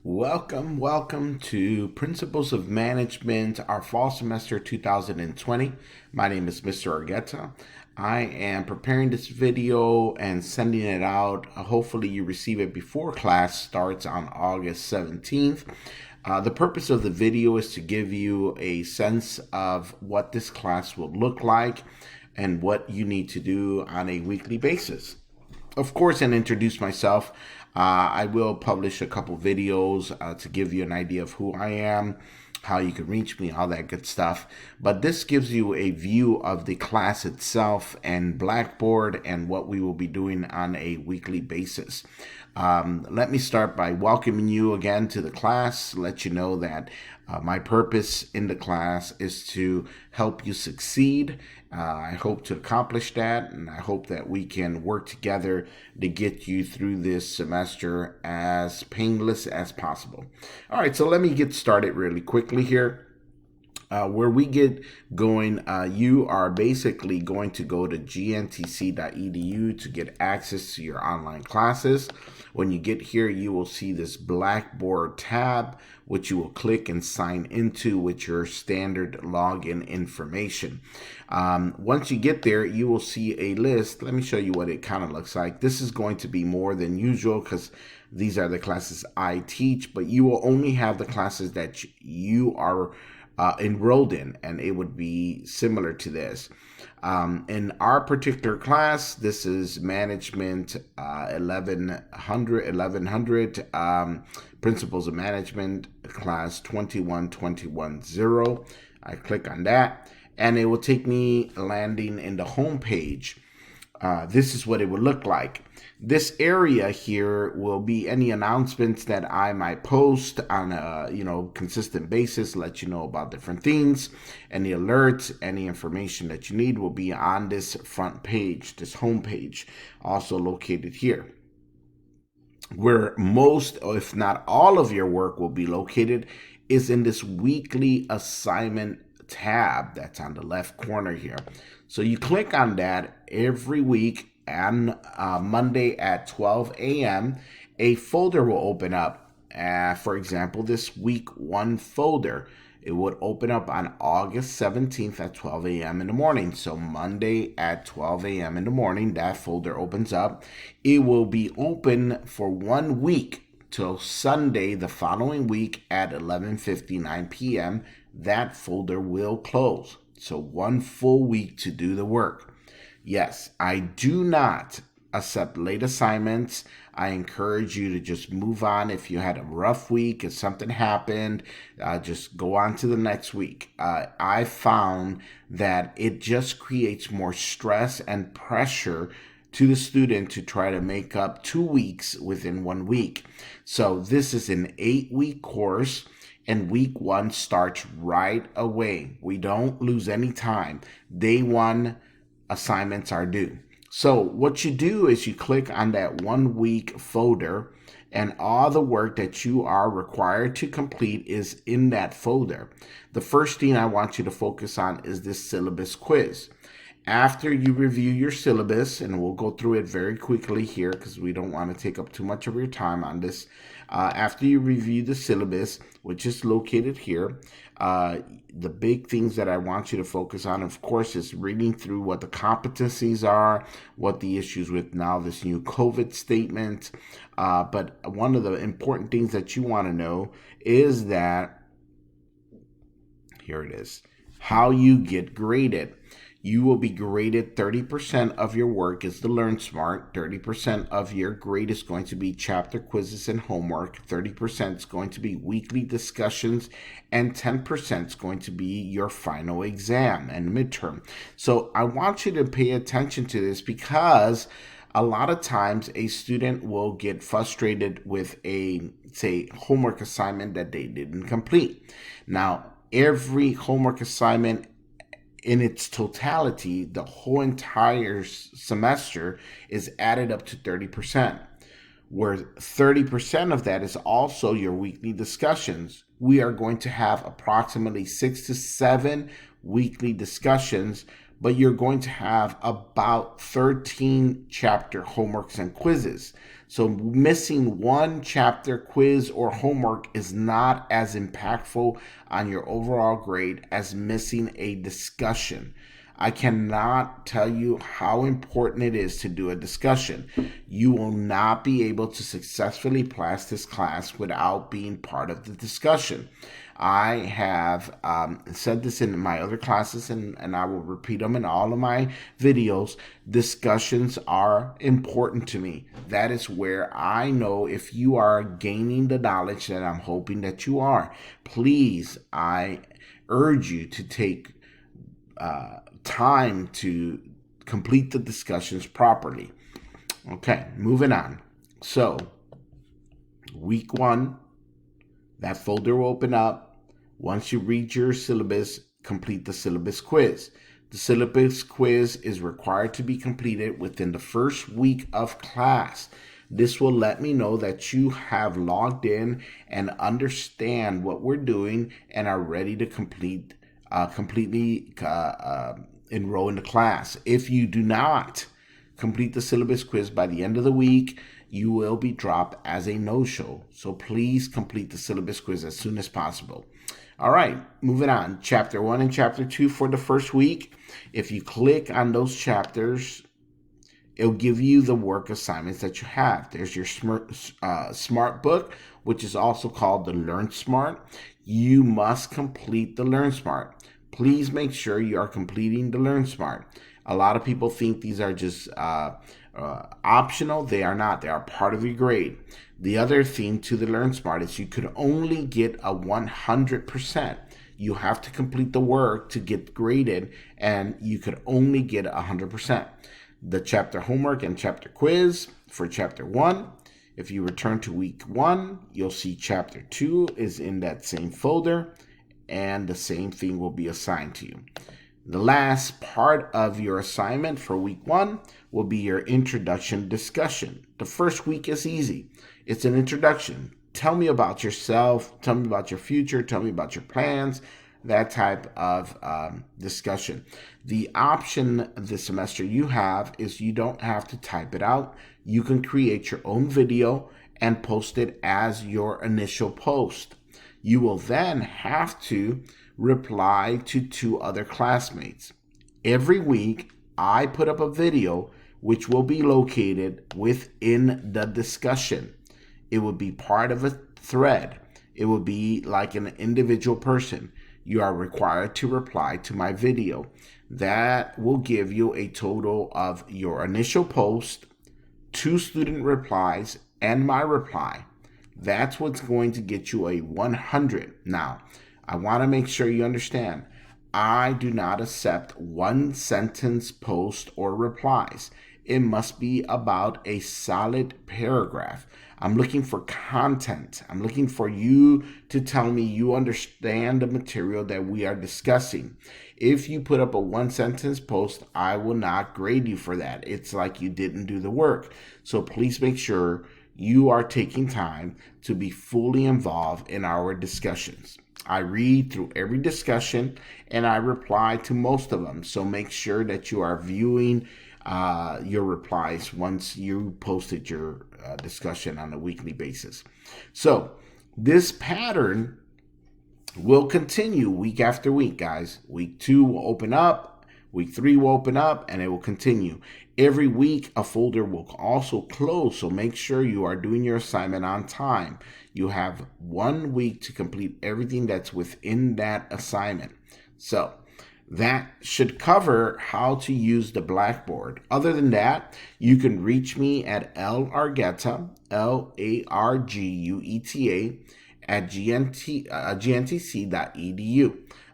Welcome to Principles of Management, our fall semester 2020. My name is Mr. Argueta. I am preparing this video and sending it out. Hopefully you receive it before class starts on August 17th. The purpose of the video is to give you a sense of what this class will look like and what you need to do on a weekly basis. Of course, and introduce myself. I will publish a couple videos to give you an idea of who I am, how you can reach me, all that good stuff. But this gives you a view of the class itself and Blackboard and what we will be doing on a weekly basis. Let me start by welcoming you again to the class, let you know that my purpose in the class is to help you succeed. I hope to accomplish that, and I hope that we can work together to get you through this semester as painless as possible. All right, so let me get started really quickly here. Where we get going, you are basically going to go to GNTC.edu to get access to your online classes. When you get here, you will see this Blackboard tab, which you will click and sign into with your standard login information. Once you get there, you will see a list. Let me show you what it kind of looks like. This is going to be more than usual because these are the classes I teach, but you will only have the classes that you are enrolled in, and it would be similar to this. In our particular class, this is Management 1100 Principles of Management, class 21210. I click on that, and it will take me landing in the home page. This is what it would look like. This area here will be any announcements that I might post on a consistent basis, let you know about different things. Any alerts, any information that you need will be on this front page, this home page, also located here. Where most, if not all of your work will be located is in this weekly assignment tab that's on the left corner here. So you click on that every week on Monday at 12 a.m. A folder will open up. For example, this week 1 folder, it would open up on August 17th at 12 a.m. in the morning. So Monday at 12 a.m. in the morning, that folder opens up. It will be open for 1 week till Sunday the following week at 11:59 p.m. That folder will close. So 1 full week to do the work. Yes, I do not accept late assignments. I encourage you to just move on. If you had a rough week, if something happened, just go on to the next week. I found that it just creates more stress and pressure to the student to try to make up 2 weeks within 1 week. So this is an 8-week course, and week 1 starts right away. We don't lose any time. Day 1 assignments are due. So what you do is you click on that 1 week folder, and all the work that you are required to complete is in that folder. The first thing I want you to focus on is this syllabus quiz. After you review your syllabus, and we'll go through it very quickly here because we don't want to take up too much of your time on this. After you review the syllabus, which is located here, the big things that I want you to focus on, of course, is reading through what the competencies are, what the issues with now this new COVID statement. But one of the important things that you want to know is that, here it is, how you get graded. You will be graded 30% of your work is the Learn Smart. 30% of your grade is going to be chapter quizzes and homework. 30% is going to be weekly discussions, and 10% is going to be your final exam and midterm. So I want you to pay attention to this because a lot of times a student will get frustrated with a, say, homework assignment that they didn't complete. Now, every homework assignment in its totality, the whole entire semester is added up to 30%, where 30% of that is also your weekly discussions. We are going to have approximately 6 to 7 weekly discussions but you're going to have about 13 chapter homeworks and quizzes. So missing one chapter quiz or homework is not as impactful on your overall grade as missing a discussion. I cannot tell you how important it is to do a discussion. You will not be able to successfully pass this class without being part of the discussion. I have said this in my other classes, and I will repeat them in all of my videos. Discussions are important to me. That is where I know if you are gaining the knowledge that I'm hoping that you are. Please, I urge you to take time to complete the discussions properly. Okay, moving on. So, week 1, that folder will open up. Once you read your syllabus, complete the syllabus quiz. The syllabus quiz is required to be completed within the first week of class. This will let me know that you have logged in and understand what we're doing and are ready to completely enroll in the class. If you do not complete the syllabus quiz by the end of the week, you will be dropped as a no-show. So please complete the syllabus quiz as soon as possible. All right, moving on. Chapter 1 and Chapter 2 for the first week. If you click on those chapters, it'll give you the work assignments that you have. There's your Smart book, which is also called the Learn Smart. You must complete the Learn Smart. Please make sure you are completing the Learn Smart. A lot of people think these are just optional. They are not. They are part of your grade. The other thing to the Learn Smart is you could only get a 100%. You have to complete the work to get graded, and you could only get 100%. The chapter homework and chapter quiz for Chapter 1. If you return to week 1, you'll see Chapter 2 is in that same folder, and the same thing will be assigned to you. The last part of your assignment for week 1 will be your introduction discussion. The first week is easy. It's an introduction. Tell me about yourself. Tell me about your future. Tell me about your plans. That type of discussion. The option this semester you have is you don't have to type it out. You can create your own video and post it as your initial post. You will then have to reply to 2 other classmates. Every week, I put up a video which will be located within the discussion. It will be part of a thread. It will be like an individual person. You are required to reply to my video. That will give you a total of your initial post, 2 student replies, and my reply. That's what's going to get you a 100. Now, I want to make sure you understand, I do not accept 1-sentence posts or replies. It must be about a solid paragraph. I'm looking for content. I'm looking for you to tell me you understand the material that we are discussing. If you put up a 1-sentence post, I will not grade you for that. It's like you didn't do the work. So please make sure you are taking time to be fully involved in our discussions. I read through every discussion and I reply to most of them. So make sure that you are viewing your replies once you posted your discussion on a weekly basis. So this pattern will continue week after week, guys. Week 2 will open up, week 3 will open up, and it will continue. Every week, a folder will also close, so make sure you are doing your assignment on time. You have 1 week to complete everything that's within that assignment. So that should cover how to use the Blackboard. Other than that, you can reach me at largueta, LARGUETA, at GNTC.edu.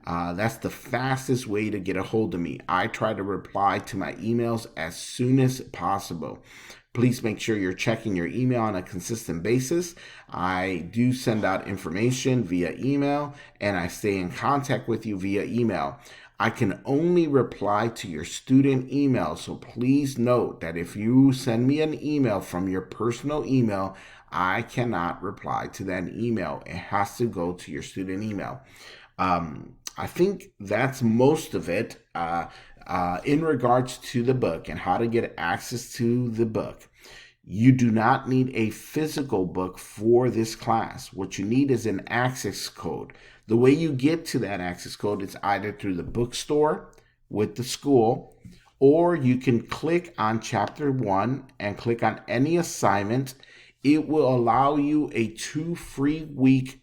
That's the fastest way to get a hold of me. I try to reply to my emails as soon as possible. Please make sure you're checking your email on a consistent basis. I do send out information via email, and I stay in contact with you via email. I can only reply to your student email, so please note that if you send me an email from your personal email, I cannot reply to that email. It has to go to your student email. I think that's most of it. in regards to the book and how to get access to the book, you do not need a physical book for this class. What you need is an access code. The way you get to that access code is either through the bookstore with the school, or you can click on chapter 1 and click on any assignment. It will allow you a 2 free week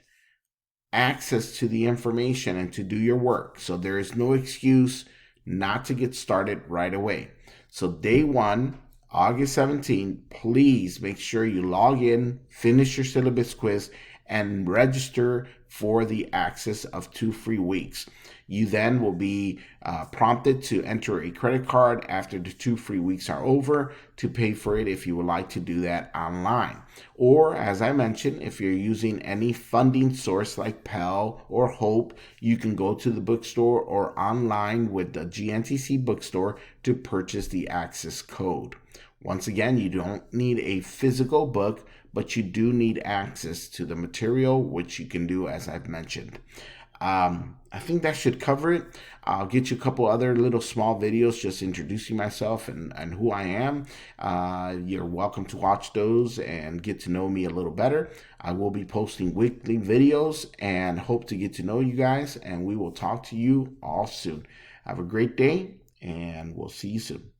access to the information and to do your work. So there is no excuse not to get started right away. So day 1, August 17, please make sure you log in, finish your syllabus quiz, and register for the access of 2 free weeks. You then will be prompted to enter a credit card after the 2 free weeks are over to pay for it if you would like to do that online. Or, as I mentioned, if you're using any funding source like Pell or Hope, you can go to the bookstore or online with the GNTC bookstore to purchase the access code. Once again, you don't need a physical book, but you do need access to the material, which you can do as I've mentioned. I think that should cover it. I'll get you a couple other little small videos just introducing myself and who I am. You're welcome to watch those and get to know me a little better. I will be posting weekly videos and hope to get to know you guys, and we will talk to you all soon. Have a great day, and we'll see you soon.